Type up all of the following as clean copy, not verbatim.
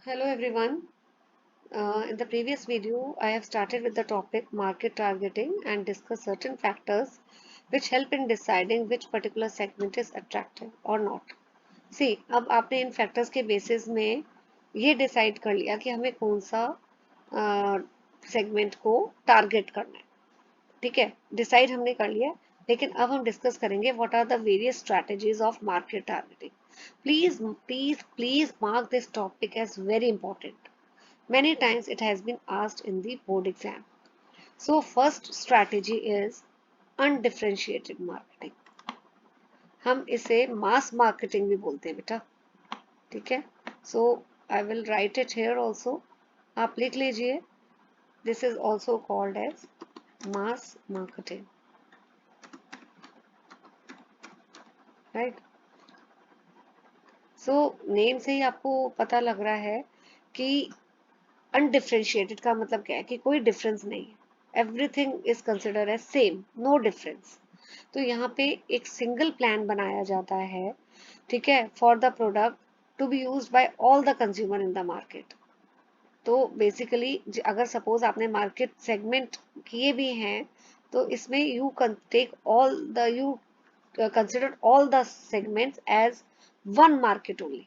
Hello everyone. In the previous video, I have started with the topic market targeting and discuss certain factors which help in deciding which particular segment is attractive or not. See, अब आपने इन factors के basis में ये decide कर लिया कि हमें कौन सा segment को target करना है. ठीक है, decide हमने कर लिया, लेकिन अब हम discuss करेंगे what are the various strategies of market targeting. Please mark this topic as very important. Many times it has been asked in the board exam. So first strategy is undifferentiated marketing. हम इसे mass marketing भी बोलते हैं बेटा, ठीक है? So I will write it here also. आप लिख लीजिए. This is also called as mass marketing, right? So name से ही आपको पता लग रहा है कि अनडिफरेंशिएटेड का मतलब क्या है कि कोई डिफरेंस नहीं है. Everything is consider as same, no difference. तो यहाँ पे एक सिंगल प्लान बनाया जाता है, ठीक है, for the product to be used by all the consumer in the market. तो बेसिकली अगर सपोज आपने मार्केट सेगमेंट किए भी हैं तो इसमें you take all the you consider all the segments as one market only,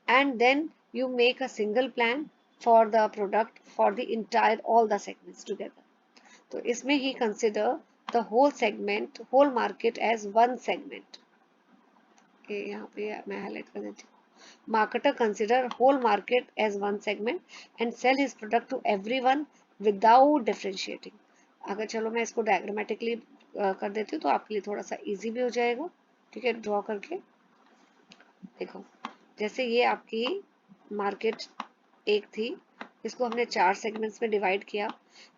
and then you make a single plan for the product for the entire all the segments together. तो इसमें ही consider the whole segment, whole market as one segment. यहाँ पे मैं highlight कर देती हूँ. Marketer consider whole market as one segment and sell his product to everyone without differentiating. अगर चलो मैं इसको diagrammatically कर देती हूँ तो आपके लिए थोड़ा सा easy भी हो जाएगा. ठीक है, ड्रॉ करके देखो. जैसे ये आपकी मार्केट एक थी, इसको हमने 4 सेगमेंट्स में डिवाइड किया,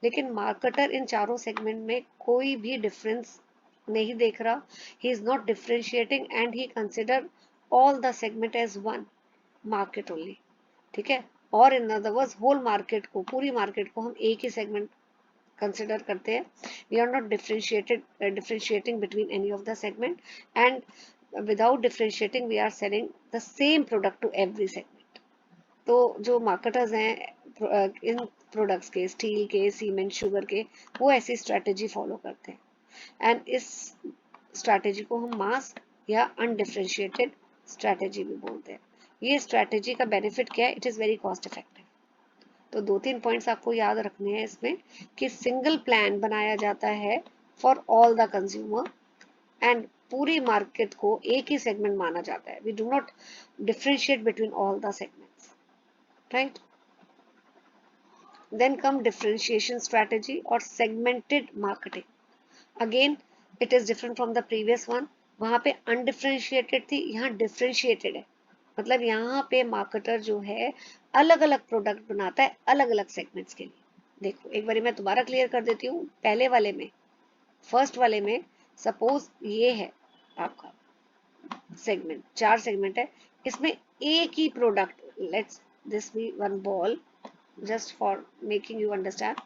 लेकिन मार्केटर इन चारों सेगमेंट में कोई भी डिफरेंस नहीं देख रहा. He is not differentiating and he consider all the segment as one market only. ठीक है, और in other words whole market को, पूरी मार्केट को हम एक ही सेगमेंट कंसिडर करते हैं. We are not differentiating between any of the segment, and without differentiating we are selling the same product to every segment. तो जो मार्केटर्स हैं इन प्रोडक्ट्स के, स्टील के, सीमेंट, शुगर के, वो ऐसी स्ट्रेटेजी फॉलो करते हैं. एंड इस स्ट्रेटेजी को हम मास या अनडिफरेंशिएटेड स्ट्रेटेजी भी बोलते हैं. ये स्ट्रेटेजी का बेनिफिट क्या है? It is very cost effective. तो 2-3 पॉइंट्स आपको याद रखने हैं इसमें कि सिंगल प्लान बनाया जाता है for all the consumer and पूरी मार्केट को एक ही सेगमेंट माना जाता है. We do not differentiate between all the segments, right? Then come differentiation strategy और segmented marketing. Again it is different from the previous one. वहां पे अनडिफरेंशिएटेड थी, यहाँ डिफरेंशिएटेड है. मतलब यहाँ पे मार्केटर जो है अलग अलग प्रोडक्ट बनाता है अलग अलग सेगमेंट्स के लिए. देखो एक बार मैं दोबारा क्लियर कर देती हूँ. पहले वाले में, फर्स्ट वाले में, सपोज ये है आपका सेगमेंट, 4 सेगमेंट है, इसमें एक ही product, let's this be one ball just for making you understand.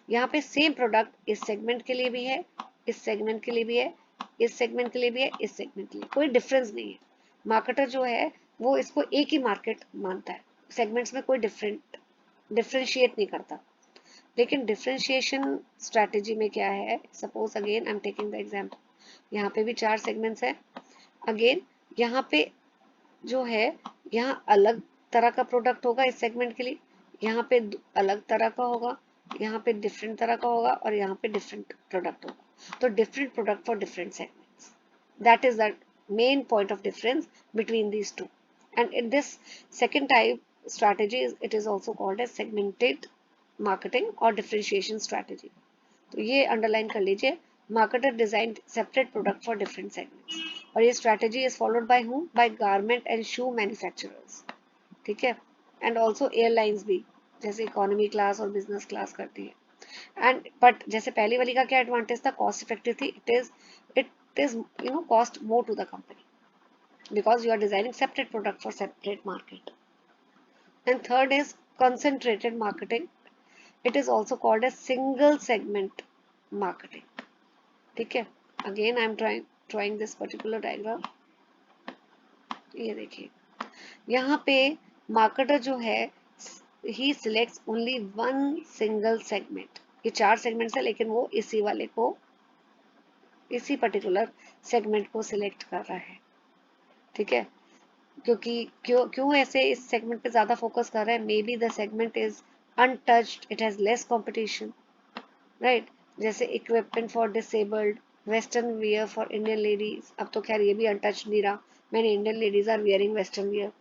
यहाँ पे सेम प्रोडक्ट इस सेगमेंट के लिए भी है, इस सेगमेंट के लिए भी है, इस सेगमेंट के लिए भी है, इस सेगमेंट के लिए, कोई डिफरेंस नहीं है. मार्केटर जो है वो इसको एक ही मार्केट मानता है, सेगमेंट्स में कोई डिफरेंशिएट नहीं करता. लेकिन डिफरेंशिएशन स्ट्रैटेजी में क्या है? Suppose again I am taking the example, यहाँ पे भी 4 सेगमेंट्स है. अगेन यहाँ पे जो है, यहाँ अलग तरह का प्रोडक्ट होगा इस सेगमेंट के लिए, यहाँ पे अलग तरह का होगा, यहाँ पे डिफरेंट तरह का होगा, और यहाँ पे डिफरेंट प्रोडक्ट होगा. तो different product for different segments, that is the main point of difference between these two. And in this second type strategy it is also called as segmented marketing और differentiation strategy. तो ये underline कर लीजिए. Marketer design separate product for different segments, और ये strategy is followed by whom? By garment and shoe manufacturers. ठीक है, and also airlines भी, जैसे इकोनॉमी क्लास और बिजनेस क्लास करती है. एंड बट जैसे पहली वाली का क्या एडवांटेज था? कॉस्ट इफेक्टिव थी. It is you know cost more to the company because you are designing separate product for separate market. And third is concentrated marketing. It is also called as single segment marketing. ठीक है, again I am drawing this particular diagram. ये देखिए, यहाँ पे marketer जो है ही selects only one single segment. ये 4 सेगमेंट्स है लेकिन वो इसी वाले को, इसी पर्टिकुलर सेगमेंट को सिलेक्ट कर रहा है। ठीक है, क्योंकि क्यों क्यों ऐसे इस सेगमेंट पे ज्यादा फोकस कर रहा है? Maybe the segment is untouched, it has less competition, right. जैसे equipment for disabled, western wear for Indian ladies, अब तो खैर ये भी अनटच्ड नहीं रहा, many Indian ladies are wearing western wear.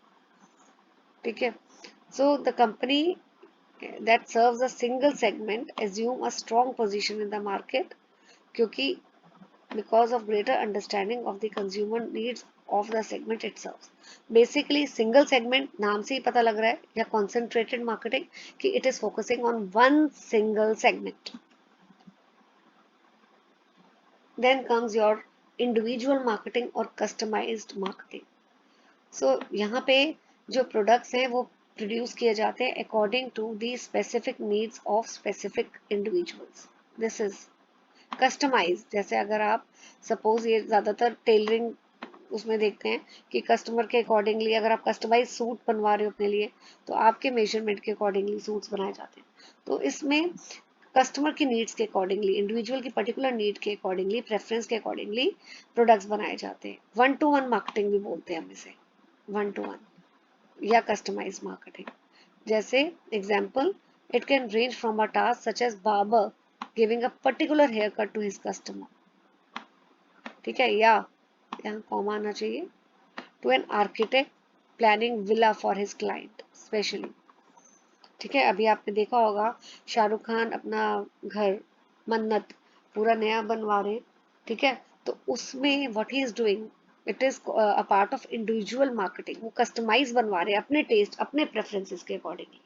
ठीक है, so the company that serves a single segment assume a strong position in the market, क्योंकि because of greater understanding of the consumer needs of the segment itself. Basically single segment नाम से ही पता लग रहा है, या concentrated marketing, कि it is focusing on one single segment. Then comes your individual marketing or customized marketing. So यहाँ पे जो products हैं वो प्रोड्यूस किए जाते हैं according to the specific needs of specific individuals. This is customise. जैसे अगर आप सपोज, ये ज्यादातर टेलरिंग उसमें देखते हैं कि कस्टमर के अकॉर्डिंगली अगर आप कस्टमाइज सूट बनवा रहे हो अपने लिए, तो आपके मेजरमेंट के अकॉर्डिंगली सूट्स बनाए जाते हैं। तो इसमें कस्टमर की नीड्स के अकॉर्डिंगली, इंडिविजुअल की पर्टिकुलर नीड के अकॉर्डिंगली, प्रेफरेंस के अकॉर्डिंगली प्रोडक्ट्स बनाए जाते हैं। वन टू वन मार्केटिंग भी बोलते हैं हम इसे, वन टू वन या कस्टमाइज मार्केटिंग। जैसे example, it can range from a task such as barber giving a particular hair cut to his customer. ठीक है, या यहाँ कॉमा आना चाहिए, to an architect planning villa for his client specially. ठीक है, अभी आपने देखा होगा शाहरुख खान अपना घर मन्नत पूरा नया बनवा रहे। ठीक है, तो उसमें what he is doing, it is a part of individual marketing. वो कस्टमाइज बनवा रहे हैं अपने टेस्ट, अपने प्रेफरेंसेस के accordingly.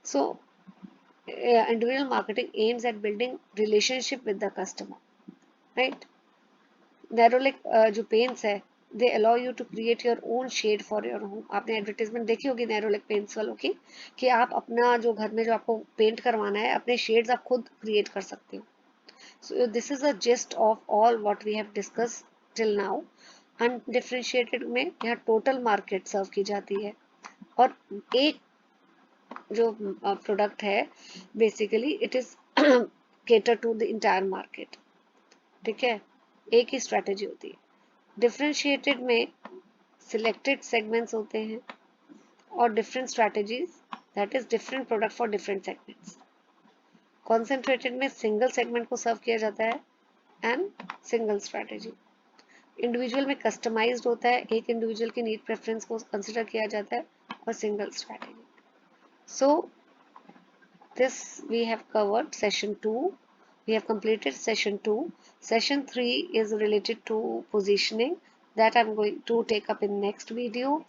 So individual marketing aims at building relationship with the customer, right? Nerolic जो पेंट्स है, they allow you to create your own shade for your home. आपने एडवर्टाइजमेंट देखी होगी नेरोलिक पेंट्स वालों की, कि आप अपना जो घर में जो आपको पेंट करवाना है, अपने शेड्स आप खुद क्रिएट कर सकते हो। So this is a gist of all what we have discuss till now. Undifferentiated में यहाँ टोटल मार्केट सर्व की जाती है, और एक जो प्रोडक्ट है basically it is cater to the entire market. ठीक है, एक ही स्ट्रेटेजी होती है। डिफरेंशिएटेड में सिलेक्टेड सेगमेंट्स होते हैं और different strategies, that is different product for different segments. Concentrated में सिंगल सेगमेंट को सर्व किया जाता है एंड सिंगल स्ट्रेटेजी। इंडिविजुअल में कस्टमाइज्ड होता है, एक इंडिविजुअल की नीड प्रेफरेंस को कंसिडर किया जाता है, और single strategy. So this we have covered session 2. We have completed session 2. Session 3 is related to positioning, that I'm going to take up in next video.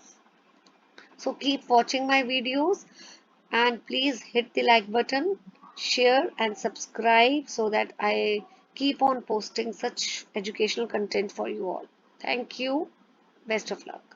So keep watching my videos and please hit the like button, share and subscribe so that I keep on posting such educational content for you all. Thank you. Best of luck.